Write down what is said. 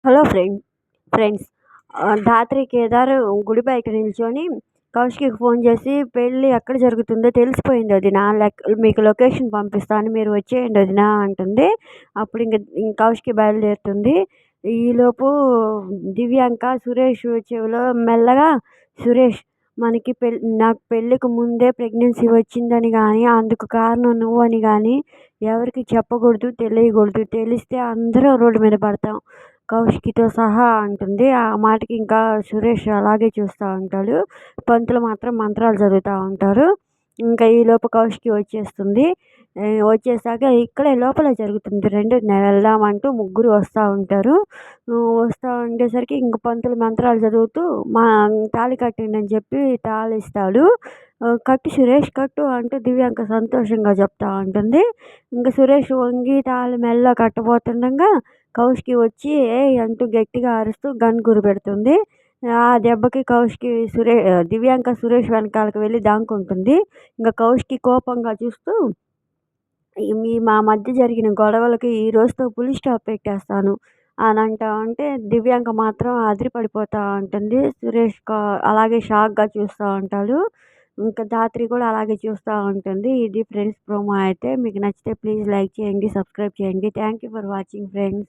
Hello friends. ధాత్రి, కేదార్ గుడి బయట నిల్చొని కౌశిక్‌కి ఫోన్ చేసి పెళ్లి ఎక్కడ జరుగుతుందో తెలిసిపోయింది వదిన. మీకు లొకేషన్ పంపిస్తాను మీరు వచ్చేయండి వదిన అంటుంది. అప్పుడు కౌశికి బయలుదేరుతుంది. ఈలోపు దివ్యాంక సురేష్ చెవిలో మెల్లగా, సురేష్ మనకి నాకు పెళ్ళికి ముందే ప్రెగ్నెన్సీ వచ్చిందని కానీ, అందుకు కారణం నువ్వని కానీ ఎవరికి చెప్పకూడదు, తెలియకూడదు. తెలిస్తే అందరం రోడ్డు మీద పడతాం కౌశికితో సహా అంటుంది. ఆ మాటకి ఇంకా సురేష్ అలాగే చూస్తూ ఉంటాడు. పంతులు మాత్రం మంత్రాలు చదువుతూ ఉంటారు. ఇంకా ఈలోపు కౌశికి వచ్చేస్తుంది. వచ్చేసాక ఇక్కడే లోపలే జరుగుతుంది, రండి వెళ్దామంటూ ముగ్గురు వస్తూ ఉంటారు. వస్తూ ఉండేసరికి ఇంక పంతులు మంత్రాలు చదువుతూ తాళి కట్టండి అని చెప్పి తాళి ఇస్తాడు. కట్టు సురేష్ కట్టు అంటూ దివ్యాంక సంతోషంగా చెప్తా ఉంటుంది. ఇంకా సురేష్ వంగి తాళి మెల్ల కట్టబోతుండగా కౌశికి వచ్చి ఏయ్ అంటూ గట్టిగా అరుస్తూ గన్ గురిపెడుతుంది. ఆ దెబ్బకి కౌశికి దివ్యాంక సురేష్ వెనకాలకు వెళ్ళి దాక్కుంటుంది. ఇంకా కౌశికి కోపంగా చూస్తూ మా మధ్య జరిగిన గొడవలకి ఈ రోజుతో ఫుల్ స్టాప్ పెట్టేస్తాను అని అంటా ఉంటే దివ్యాంక మాత్రం అదిరి పడిపోతూ ఉంటుంది. సురేష్ అలాగే షాక్గా చూస్తూ ఉంటాడు. ఇంకా ధాత్రి కూడా అలాగే చూస్తూ ఉంటుంది. ఇది ఫ్రెండ్స్ ప్రోమో అయితే. మీకు నచ్చితే ప్లీజ్ లైక్ చేయండి, సబ్స్క్రైబ్ చేయండి. Thank you for watching friends.